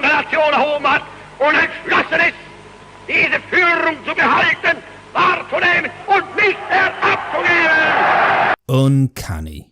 unserer Nation erhoben hat und entschlossen ist, diese Führung zu behalten, wahrzunehmen und nicht mehr abzugeben. Uncanny.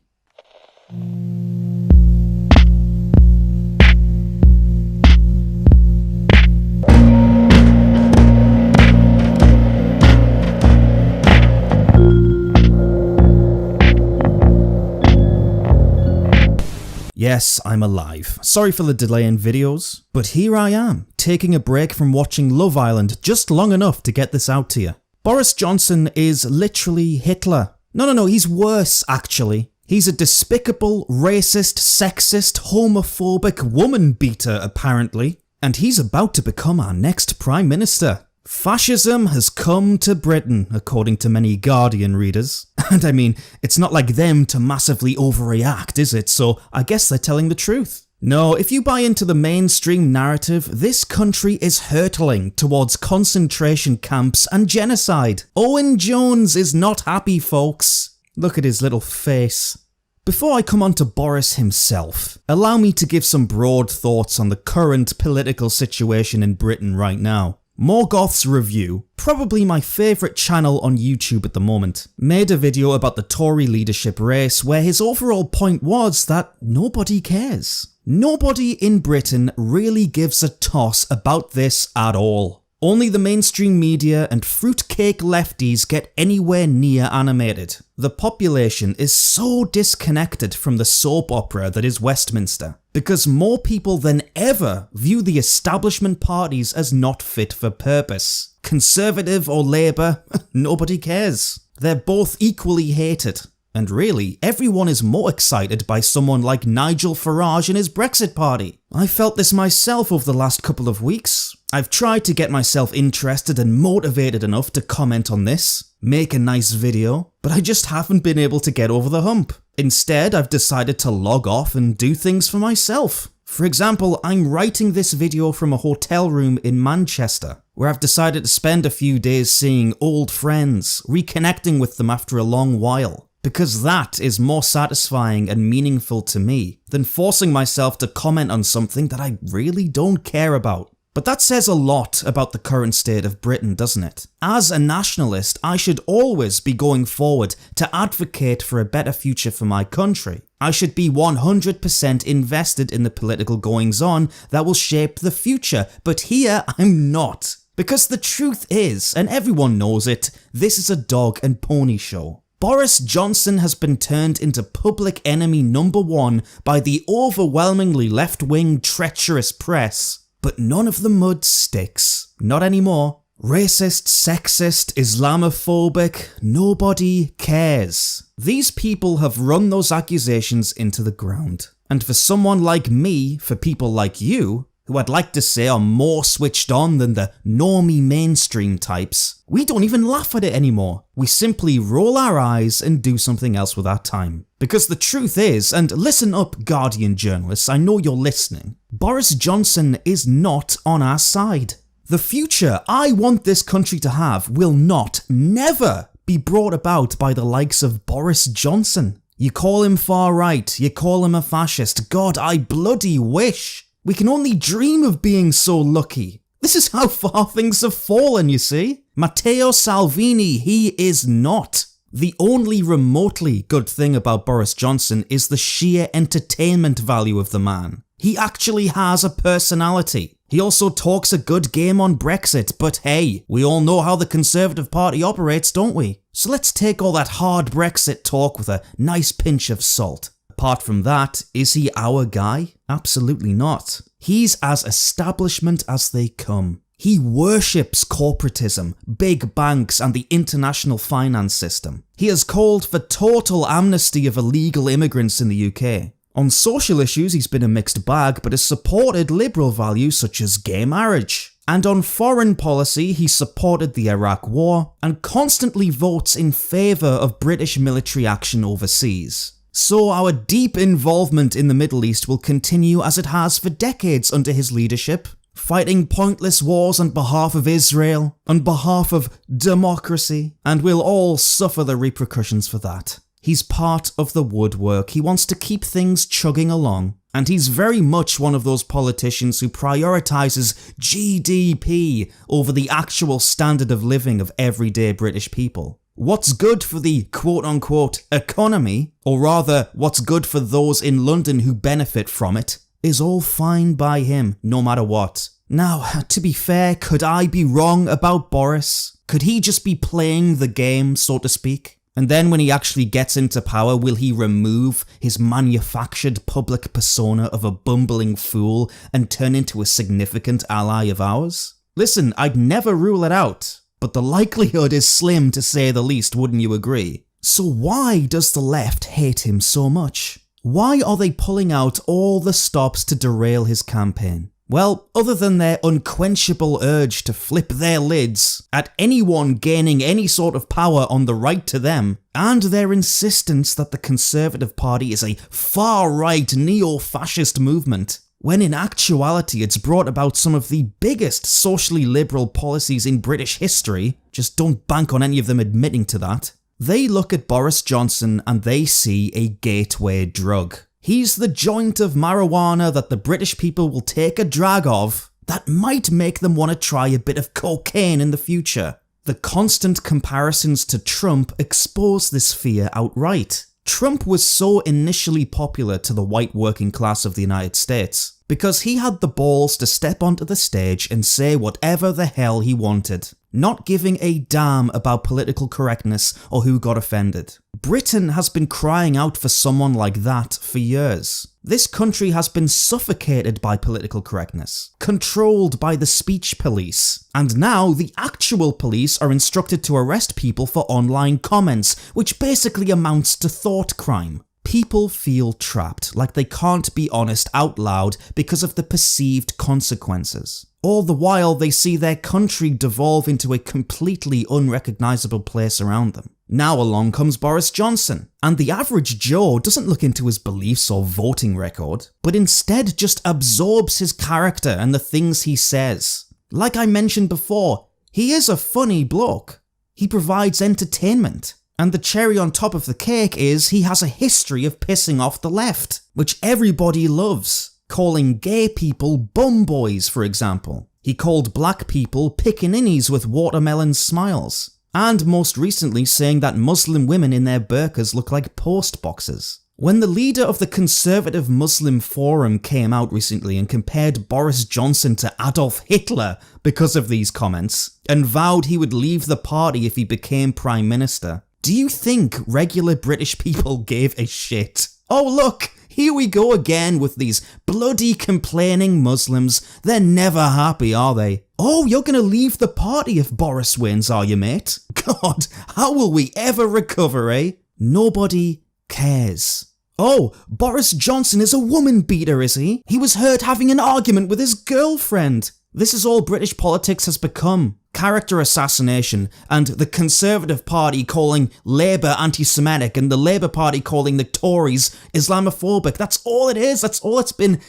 Yes, I'm alive. Sorry for the delay in videos, but here I am, taking a break from watching Love Island just long enough to get this out to you. Boris Johnson is literally Hitler. No, he's worse actually. He's a despicable, racist, sexist, homophobic woman beater apparently, and he's about to become our next Prime Minister. Fascism has come to Britain, according to many Guardian readers. And I mean, it's not like them to massively overreact, is it? So I guess they're telling the truth. No, if you buy into the mainstream narrative, this country is hurtling towards concentration camps and genocide. Owen Jones is not happy, folks. Look at his little face. Before I come on to Boris himself, allow me to give some broad thoughts on the current political situation in Britain right now. Morgoth's Review, probably my favourite channel on YouTube at the moment, made a video about the Tory leadership race where his overall point was that nobody cares. Nobody in Britain really gives a toss about this at all. Only the mainstream media and fruitcake lefties get anywhere near animated. The population is so disconnected from the soap opera that is Westminster, because more people than ever view the establishment parties as not fit for purpose. Conservative or Labour, nobody cares. They're both equally hated. And really, everyone is more excited by someone like Nigel Farage and his Brexit party. I felt this myself over the last couple of weeks. I've tried to get myself interested and motivated enough to comment on this, make a nice video, but I just haven't been able to get over the hump. Instead, I've decided to log off and do things for myself. For example, I'm writing this video from a hotel room in Manchester, where I've decided to spend a few days seeing old friends, reconnecting with them after a long while. Because that is more satisfying and meaningful to me than forcing myself to comment on something that I really don't care about. But that says a lot about the current state of Britain, doesn't it? As a nationalist, I should always be going forward to advocate for a better future for my country. I should be 100% invested in the political goings-on that will shape the future, but here I'm not. Because the truth is, and everyone knows it, this is a dog and pony show. Boris Johnson has been turned into public enemy number one by the overwhelmingly left-wing treacherous press. But none of the mud sticks. Not anymore. Racist, sexist, Islamophobic, nobody cares. These people have run those accusations into the ground. And for someone like me, for people like you, who I'd like to say are more switched on than the normie mainstream types, we don't even laugh at it anymore. We simply roll our eyes and do something else with our time. Because the truth is, and listen up Guardian journalists, I know you're listening, Boris Johnson is not on our side. The future I want this country to have will not, never be brought about by the likes of Boris Johnson. You call him far right, you call him a fascist, God, I bloody wish. We can only dream of being so lucky. This is how far things have fallen, you see. Matteo Salvini, he is not. The only remotely good thing about Boris Johnson is the sheer entertainment value of the man. He actually has a personality. He also talks a good game on Brexit, but hey, we all know how the Conservative Party operates, don't we? So let's take all that hard Brexit talk with a nice pinch of salt. Apart from that, is he our guy? Absolutely not. He's as establishment as they come. He worships corporatism, big banks and the international finance system. He has called for total amnesty of illegal immigrants in the UK. On social issues he's been a mixed bag but has supported liberal values such as gay marriage. And on foreign policy he supported the Iraq War and constantly votes in favour of British military action overseas. So our deep involvement in the Middle East will continue as it has for decades under his leadership, fighting pointless wars on behalf of Israel, on behalf of democracy, and we'll all suffer the repercussions for that. He's part of the woodwork, he wants to keep things chugging along, And he's very much one of those politicians who prioritises GDP over the actual standard of living of everyday British people. What's good for the quote-unquote economy, or rather what's good for those in London who benefit from it, is all fine by him, no matter what. Now, to be fair, could I be wrong about Boris? Could he just be playing the game, so to speak? And then when he actually gets into power, will he remove his manufactured public persona of a bumbling fool and turn into a significant ally of ours? Listen, I'd never rule it out, but the likelihood is slim to say the least, wouldn't you agree? So why does the left hate him so much? Why are they pulling out all the stops to derail his campaign? Well, other than their unquenchable urge to flip their lids at anyone gaining any sort of power on the right to them, and their insistence that the Conservative Party is a far-right neo-fascist movement, when in actuality it's brought about some of the biggest socially liberal policies in British history, just don't bank on any of them admitting to that. They look at Boris Johnson and they see a gateway drug. He's the joint of marijuana that the British people will take a drag of that might make them want to try a bit of cocaine in the future. The constant comparisons to Trump expose this fear outright. Trump was so initially popular to the white working class of the United States because he had the balls to step onto the stage and say whatever the hell he wanted, not giving a damn about political correctness or who got offended. Britain has been crying out for someone like that for years. This country has been suffocated by political correctness, controlled by the speech police, and now the actual police are instructed to arrest people for online comments, which basically amounts to thought crime. People feel trapped, like they can't be honest out loud because of the perceived consequences. All the while they see their country devolve into a completely unrecognisable place around them. Now along comes Boris Johnson, and the average Joe doesn't look into his beliefs or voting record, but instead just absorbs his character and the things he says. Like I mentioned before, he is a funny bloke. He provides entertainment. And the cherry on top of the cake is he has a history of pissing off the left, which everybody loves, calling gay people bum boys, for example. He called black people pickaninnies with watermelon smiles, and most recently saying that Muslim women in their burqas look like post boxes. When the leader of the Conservative Muslim Forum came out recently and compared Boris Johnson to Adolf Hitler because of these comments, and vowed he would leave the party if he became Prime Minister, do you think regular British people gave a shit? Oh look, here we go again with these bloody complaining Muslims. They're never happy, are they? Oh, you're gonna leave the party if Boris wins, are you, mate? God, how will we ever recover, eh? Nobody cares. Oh, Boris Johnson is a woman beater, is he? He was heard having an argument with his girlfriend. This is all British politics has become. Character assassination, and the Conservative Party calling Labour anti-Semitic and the Labour Party calling the Tories Islamophobic. That's all it is, that's all it's been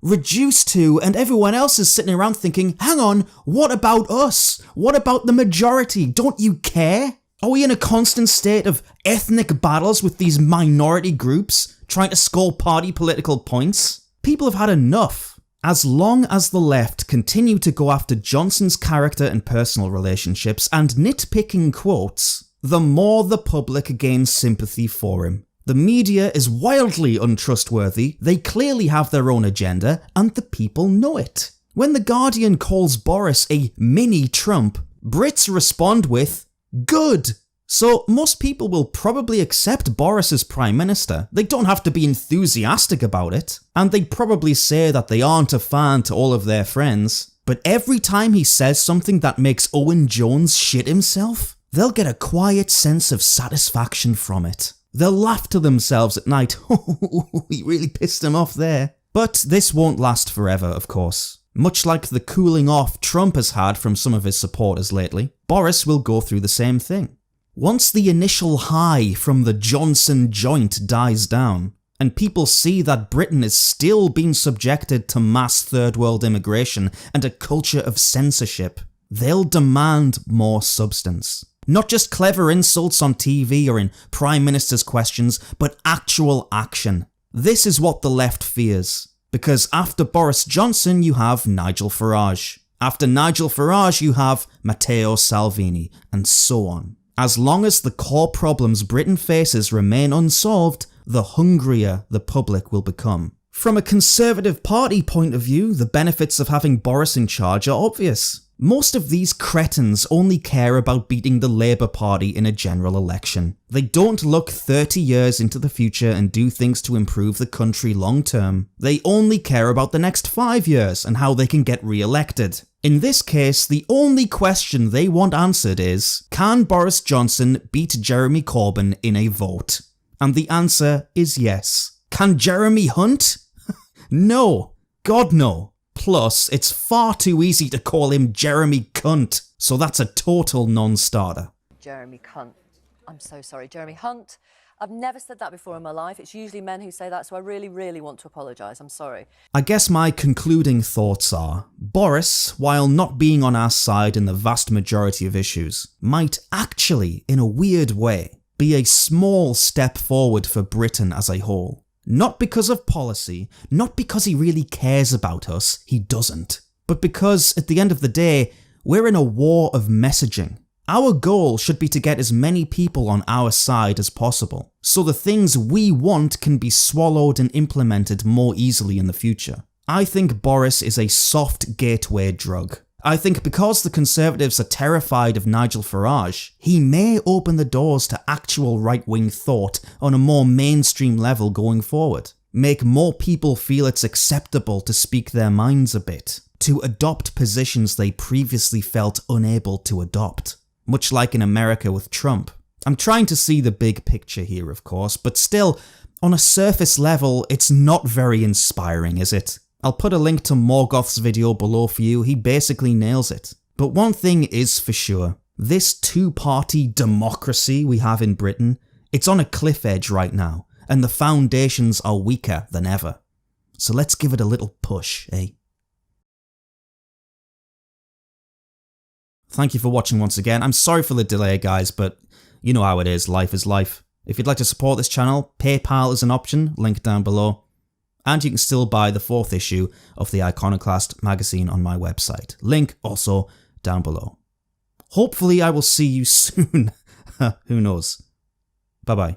reduced to, and everyone else is sitting around thinking, hang on, what about us? What about the majority? Don't you care? Are we in a constant state of ethnic battles with these minority groups, trying to score party political points? People have had enough. As long as the left continue to go after Johnson's character and personal relationships and nitpicking quotes, the more the public gains sympathy for him. The media is wildly untrustworthy, they clearly have their own agenda, and the people know it. When The Guardian calls Boris a mini-Trump, Brits respond with, good. So most people will probably accept Boris as Prime Minister. They don't have to be enthusiastic about it, and they'd probably say that they aren't a fan to all of their friends. But every time he says something that makes Owen Jones shit himself, they'll get a quiet sense of satisfaction from it. They'll laugh to themselves at night, oh, he really pissed him off there. But this won't last forever, of course. Much like the cooling off Trump has had from some of his supporters lately, Boris will go through the same thing. Once the initial high from the Johnson joint dies down, and people see that Britain is still being subjected to mass third world immigration and a culture of censorship, they'll demand more substance. Not just clever insults on TV or in Prime Minister's questions, but actual action. This is what the left fears, because after Boris Johnson you have Nigel Farage. After Nigel Farage you have Matteo Salvini, and so on. As long as the core problems Britain faces remain unsolved, the hungrier the public will become. From a Conservative Party point of view, the benefits of having Boris in charge are obvious. Most of these cretins only care about beating the Labour Party in a general election. They don't look 30 years into the future and do things to improve the country long term. They only care about the next 5 years and how they can get re-elected. In this case, the only question they want answered is, can Boris Johnson beat Jeremy Corbyn in a vote? And the answer is yes. Can Jeremy Hunt? No. God no. Plus, it's far too easy to call him Jeremy Cunt, so that's a total non-starter. Jeremy Cunt. I'm so sorry. Jeremy Hunt. I've never said that before in my life. It's usually men who say that, so I really, really want to apologise. I'm sorry. I guess my concluding thoughts are, Boris, while not being on our side in the vast majority of issues, might actually, in a weird way, be a small step forward for Britain as a whole. Not because of policy, not because he really cares about us, he doesn't, but because, at the end of the day, we're in a war of messaging. Our goal should be to get as many people on our side as possible, so the things we want can be swallowed and implemented more easily in the future. I think Boris is a soft gateway drug. I think because the Conservatives are terrified of Nigel Farage, he may open the doors to actual right-wing thought on a more mainstream level going forward. Make more people feel it's acceptable to speak their minds a bit, to adopt positions they previously felt unable to adopt. Much like in America with Trump. I'm trying to see the big picture here, of course, but still, on a surface level, it's not very inspiring, is it? I'll put a link to Morgoth's video below for you, he basically nails it. But one thing is for sure, this two-party democracy we have in Britain, it's on a cliff edge right now, and the foundations are weaker than ever. So let's give it a little push, eh? Thank you for watching once again. I'm sorry for the delay, guys, but you know how it is, life is life. If you'd like to support this channel, PayPal is an option, link down below. And you can still buy the 4th issue of the Iconoclast magazine on my website. Link also down below. Hopefully I will see you soon. Who knows? Bye bye.